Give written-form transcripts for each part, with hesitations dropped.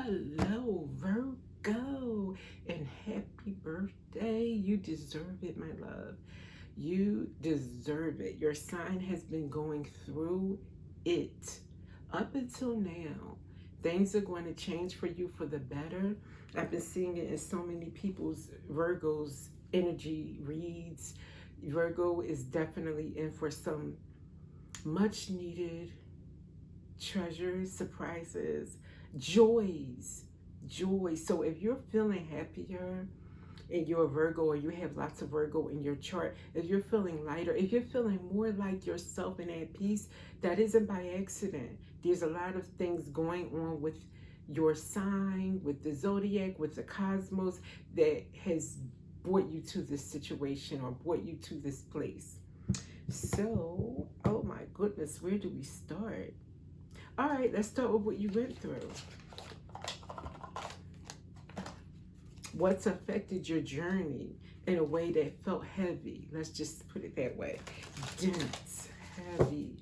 Hello, Virgo, and happy birthday. You deserve it, my love. You deserve it. Your sign has been going through it up until now. Things are going to change for you for the better. I've been seeing it in so many people's Virgo's energy reads. Virgo is definitely in for some much needed treasures, surprises, joys, joy. So if you're feeling happier and you're a Virgo, or you have lots of Virgo in your chart, if you're feeling lighter, if you're feeling more like yourself and at peace, that isn't by accident. There's a lot of things going on with your sign, with the zodiac, with the cosmos that has brought you to this situation or brought you to this place. So, oh my goodness, where do we start? All right, let's start with what you went through. What's affected your journey in a way that felt heavy? Let's just put it that way. Dense, heavy,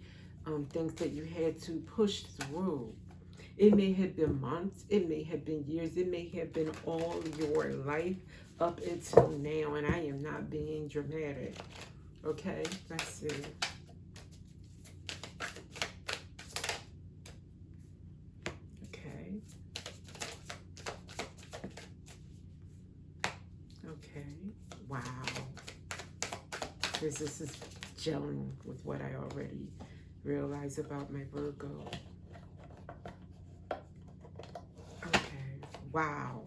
things that you had to push through. It may have been months, it may have been years, it may have been all your life up until now, and I am not being dramatic. Okay, let's see. Okay, wow. This is gelling with what I already realized about my Virgo. Okay, wow.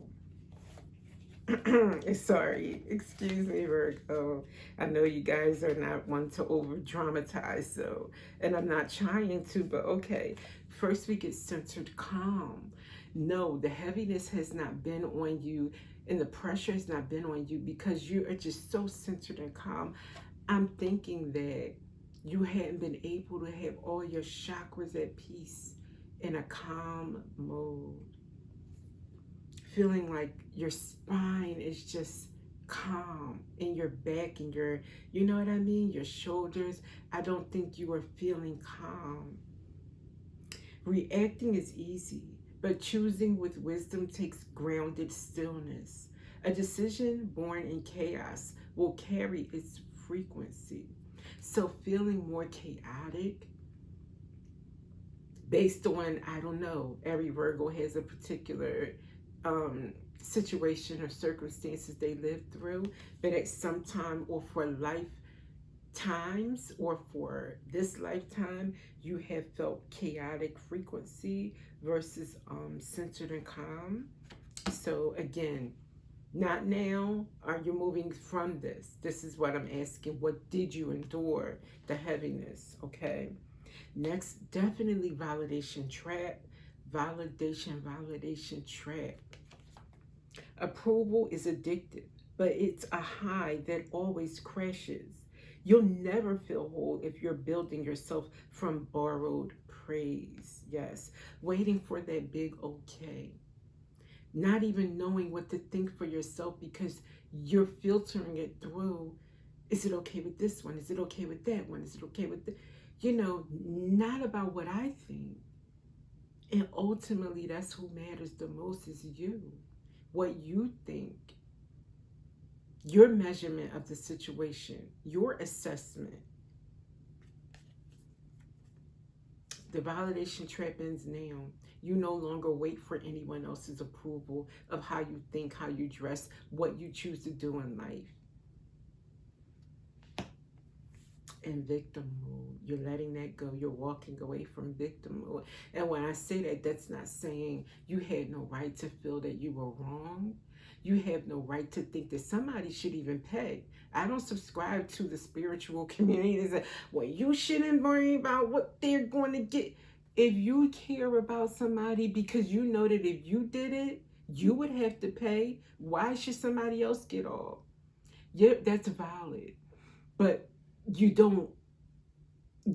Sorry, excuse me, Virgo. I know you guys are not one to over dramatize, so, and I'm not trying to, but okay. First, we get centered calm. No, the heaviness has not been on you, and the pressure has not been on you because you are just so centered and calm. I'm thinking that you hadn't been able to have all your chakras at peace in a calm mode. Feeling like your spine is just calm in your back and your, you know what I mean? Your shoulders. I don't think you are feeling calm. Reacting is easy, but choosing with wisdom takes grounded stillness. A decision born in chaos will carry its frequency. So feeling more chaotic based on, I don't know, every Virgo has a particular situation or circumstances they live through, but at some time or for lifetimes or for this lifetime, you have felt chaotic frequency versus centered and calm. So again, not now. Are you moving from this? This is what I'm asking. What did you endure? The heaviness, okay? Next, definitely validation trap. Validation trap. Approval is addictive, but it's a high that always crashes. You'll never feel whole if you're building yourself from borrowed praise. Yes, waiting for that big okay. Not even knowing what to think for yourself because you're filtering it through. Is it okay with this one? Is it okay with that one? Is it okay with the, not about what I think. And ultimately, that's who matters the most is you. What you think, your measurement of the situation, your assessment. The validation trap ends now. You no longer wait for anyone else's approval of how you think, how you dress, what you choose to do in life. In victim mode, you're letting that go. You're walking away from victim mode. And when I say that, that's not saying you had no right to feel that you were wrong. You have no right to think that somebody should even pay. I don't subscribe to the spiritual community that says, well, you shouldn't worry about what they're going to get. If you care about somebody because you know that if you did it, you would have to pay, why should somebody else get off? Yeah, that's valid. But you don't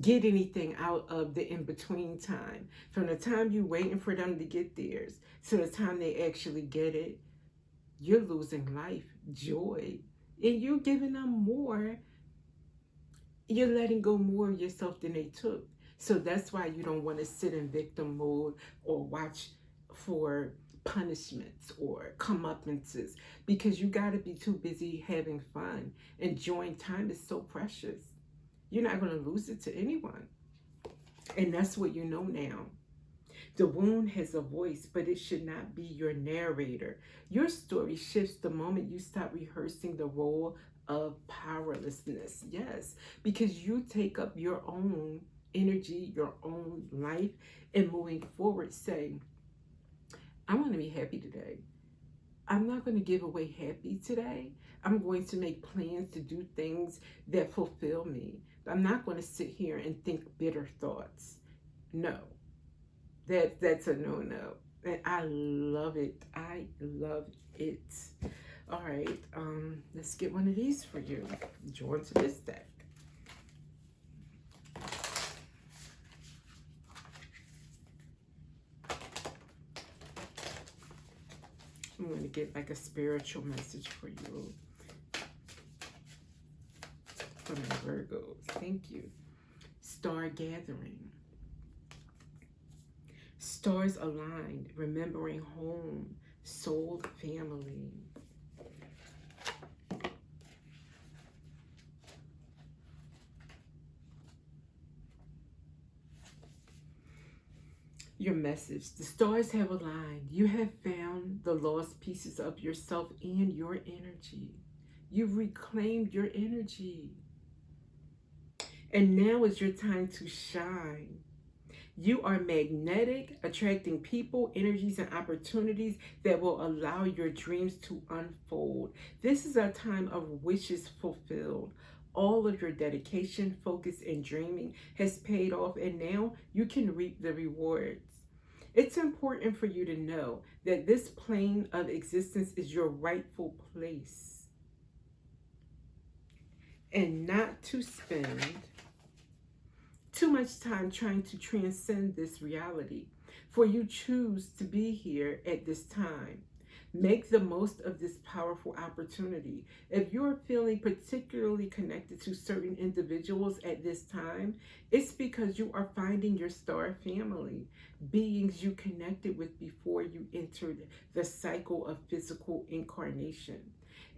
get anything out of the in-between time. From the time you're waiting for them to get theirs to the time they actually get it, you're losing life, joy, and you're giving them more. You're letting go more of yourself than they took. So that's why you don't want to sit in victim mode or watch for punishments or comeuppances, because you got to be too busy having fun. Enjoying time is so precious. You're not going to lose it to anyone. And that's what you know now. The wound has a voice, but it should not be your narrator. Your story shifts the moment you stop rehearsing the role of powerlessness. Yes, because you take up your own energy, your own life, and moving forward, say, I want to be happy today. I'm not going to give away happy today. I'm going to make plans to do things that fulfill me. I'm not going to sit here and think bitter thoughts. No, that's a no-no. And I love it. I love it. All right, let's get one of these for you. Join to this deck. I'm going to get like a spiritual message for you from the Virgos. Thank you. Star gathering. Stars aligned, remembering home, soul, family. Your message. The stars have aligned. You have found the lost pieces of yourself and your energy. You've reclaimed your energy. And now is your time to shine. You are magnetic, attracting people, energies, and opportunities that will allow your dreams to unfold. This is a time of wishes fulfilled. All of your dedication, focus, and dreaming has paid off, and now you can reap the rewards. It's important for you to know that this plane of existence is your rightful place, and not to spend too much time trying to transcend this reality, for you choose to be here at this time. Make the most of this powerful opportunity. If you're feeling particularly connected to certain individuals at this time, it's because you are finding your star family, beings you connected with before you entered the cycle of physical incarnation.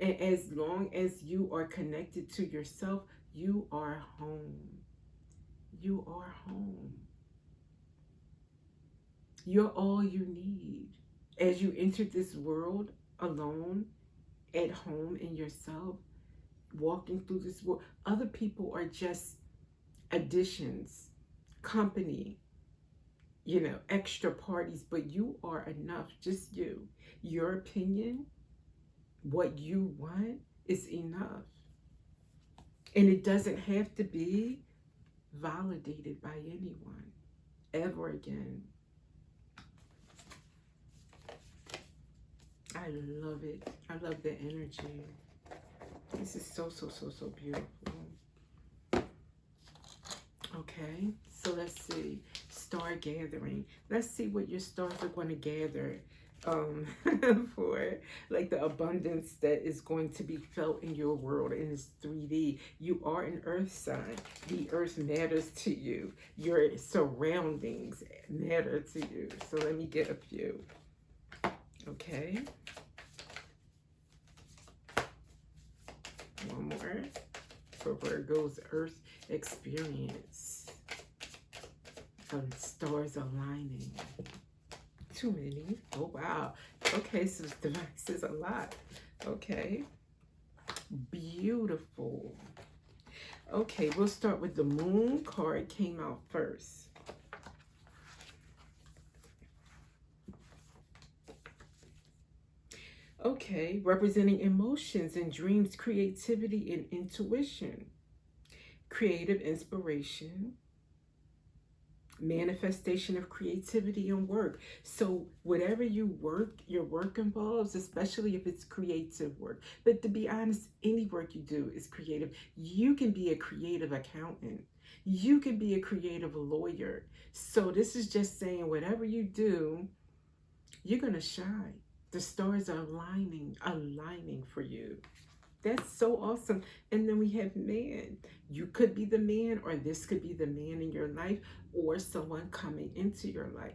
And as long as you are connected to yourself, you are home. You are home. You're all you need. As you enter this world alone, at home in yourself, walking through this world, other people are just additions, company, extra parties, but you are enough, just you. Your opinion, what you want is enough. And it doesn't have to be validated by anyone ever again. I love it. I love the energy. This is so, so, so, so beautiful. Okay, so let's see. Star gathering. Let's see what your stars are going to gather for like the abundance that is going to be felt in your world in this 3D. You are an earth sign. The earth matters to you. Your surroundings matter to you. So let me get a few. Okay. One more for Virgo's earth experience. Stars aligning. Too many. Oh, wow. Okay, so this is a lot. Okay. Beautiful. Okay, we'll start with the moon card came out first. Okay, representing emotions and dreams, creativity and intuition, creative inspiration, manifestation of creativity and work. So whatever your work involves, especially if it's creative work, but to be honest, any work you do is creative. You can be a creative accountant. You can be a creative lawyer. So this is just saying whatever you do, you're going to shine. The stars are aligning for you. That's so awesome. And then we have man. You could be the man, or this could be the man in your life, or someone coming into your life.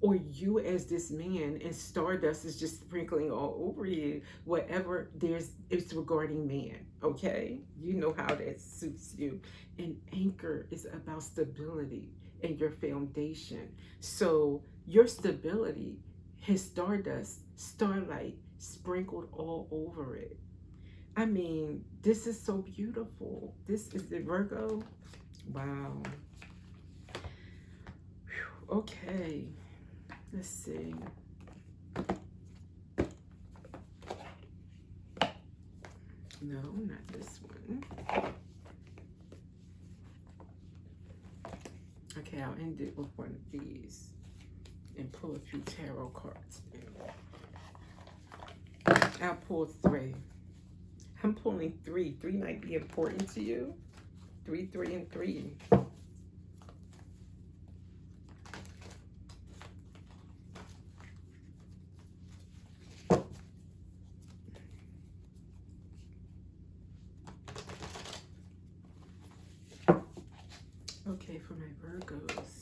or you as this man, and stardust is just sprinkling all over you. Whatever there's, it's regarding man. Okay, you know how that suits you. And anchor is about stability and your foundation. So your stability has stardust, starlight sprinkled all over it. I mean, this is so beautiful. This is the Virgo. Wow. Whew. Okay. Let's see. No, not this one. Okay, I'll end it with one of these and pull a few tarot cards. I'll pull 3. I'm pulling 3. 3 might be important to you. 3, 3, and 3. Okay, for my Virgos,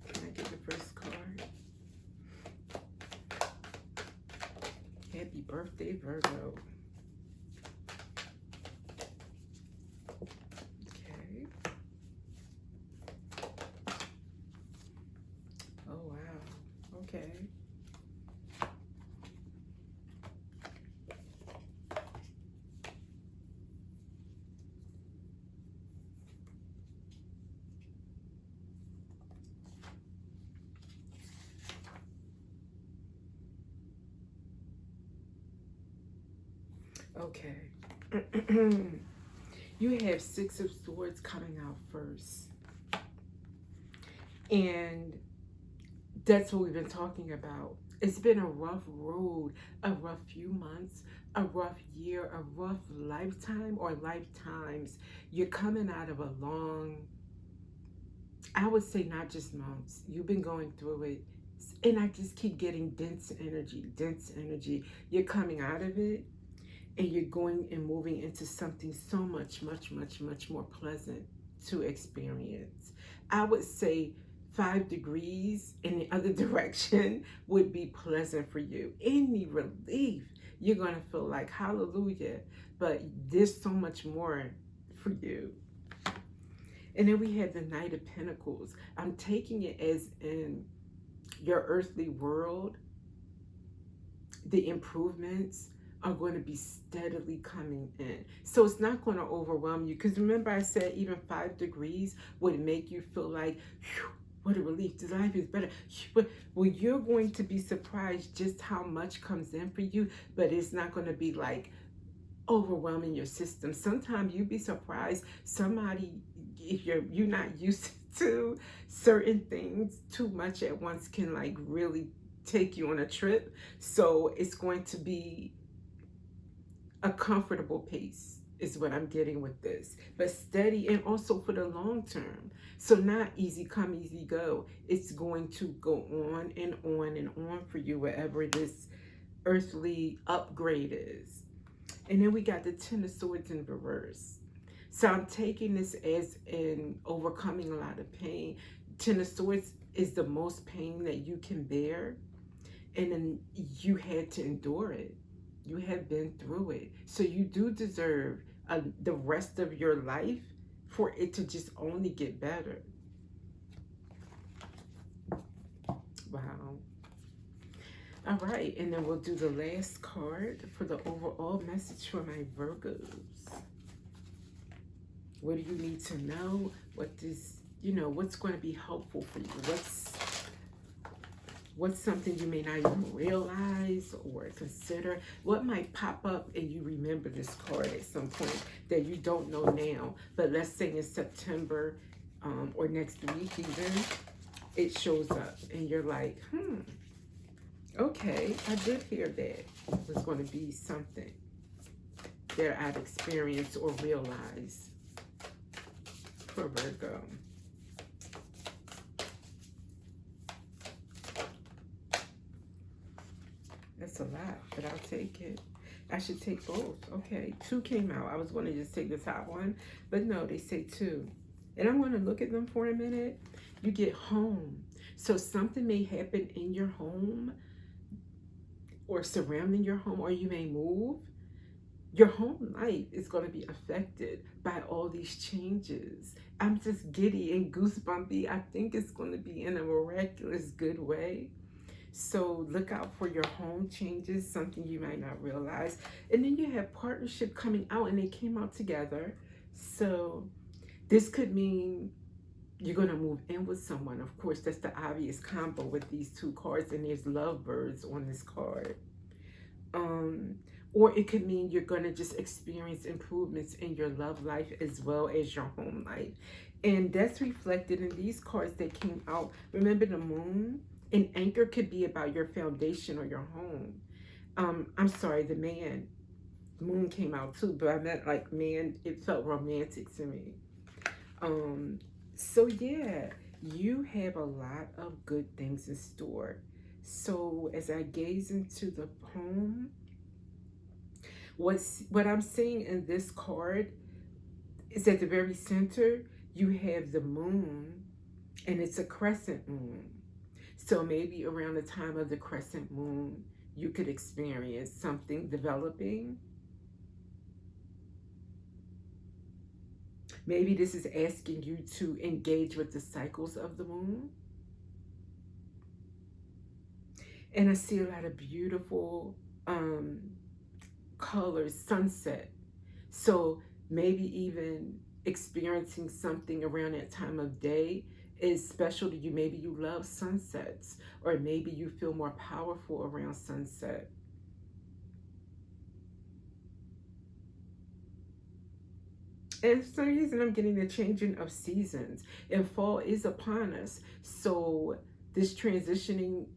can I get the first card? Happy birthday, Virgo. Okay. Oh, wow. Okay. Okay. You have 6 of Swords coming out first. And that's what we've been talking about. It's been a rough road, a rough few months, a rough year, a rough lifetime or lifetimes. You're coming out of a long, I would say not just months. You've been going through it. And I just keep getting dense energy, dense energy. You're coming out of it. And you're going and moving into something so much, much, much, much more pleasant to experience. I would say 5 degrees in the other direction would be pleasant for you. Any relief, you're going to feel like hallelujah. But there's so much more for you. And then we have the Knight of Pentacles. I'm taking it as in your earthly world, the improvements are going to be steadily coming in. So it's not going to overwhelm you. Because remember I said even 5 degrees would make you feel like, whew, what a relief. This life is better. Well, you're going to be surprised just how much comes in for you. But it's not going to be like overwhelming your system. Sometimes you'd be surprised. Somebody, if you're not used to certain things too much at once, can like really take you on a trip. So it's going to be a comfortable pace is what I'm getting with this, but steady and also for the long term. So not easy come, easy go. It's going to go on and on and on for you wherever this earthly upgrade is. And then we got the 10 of Swords in reverse. So I'm taking this as in overcoming a lot of pain. 10 of Swords is the most pain that you can bear. And then you had to endure it. You have been through it. So you do deserve the rest of your life for it to just only get better. Wow. All right. And then we'll do the last card for the overall message for my Virgos. What do you need to know? What this, what's going to be helpful for you? What's something you may not even realize or consider? What might pop up and you remember this card at some point that you don't know now? But let's say in September or next week even, it shows up and you're like, okay, I did hear that. It's going to be something that I've experienced or realized for Virgo. That's a lot, but I'll take it. I should take both. Okay, 2 came out. I was going to just take the top one, but no, they say 2. And I'm going to look at them for a minute. You get home. So something may happen in your home or surrounding your home, or you may move. Your home life is going to be affected by all these changes. I'm just giddy and goosebumpy. I think it's going to be in a miraculous good way. So look out for your home changes, something you might not realize. And then you have partnership coming out, and they came out together. So this could mean you're going to move in with someone. Of course, that's the obvious combo with these two cards, and there's lovebirds on this card. Um, or it could mean you're going to just experience improvements in your love life as well as your home life. And that's reflected in these cards that came out. Remember the moon? An anchor could be about your foundation or your home. I'm sorry, the man. Moon came out too, but I meant like man, it felt romantic to me. Um, so yeah, you have a lot of good things in store. So as I gaze into the home, what I'm seeing in this card is at the very center, you have the moon, and it's a crescent moon. So maybe around the time of the crescent moon, you could experience something developing. Maybe this is asking you to engage with the cycles of the moon. And I see a lot of beautiful colors, sunset. So maybe even experiencing something around that time of day is special to you. Maybe you love sunsets, or maybe you feel more powerful around sunset. And for some reason, I'm getting the changing of seasons, and fall is upon us. So this transitioning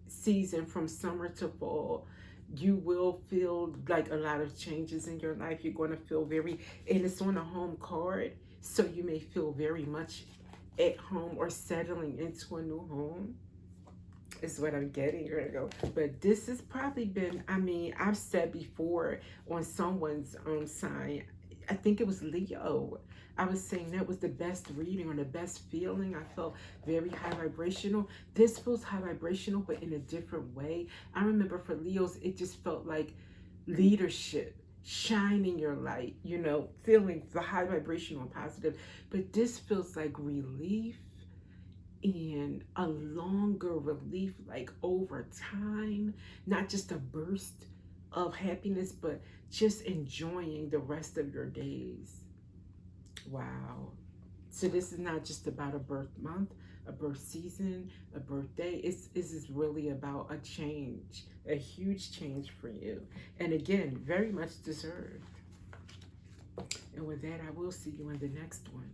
season from summer to fall, you will feel like a lot of changes in your life. You're going to feel very, and it's on a home card, so you may feel very much at home or settling into a new home is what I'm getting, Virgo. But this has probably been, I mean, I've said before on someone's sign, I think it was Leo. I was saying that was the best reading or the best feeling. I felt very high vibrational. This feels high vibrational, but in a different way. I remember for Leos, it just felt like leadership, shining your light, you know, feeling the high vibrational and positive. But this feels like relief and a longer relief, like over time, not just a burst of happiness, but just enjoying the rest of your days. Wow. So this is not just about a birth month, a birth season, a birthday. This is really about a change, a huge change for you. And again, very much deserved. And with that, I will see you in the next one.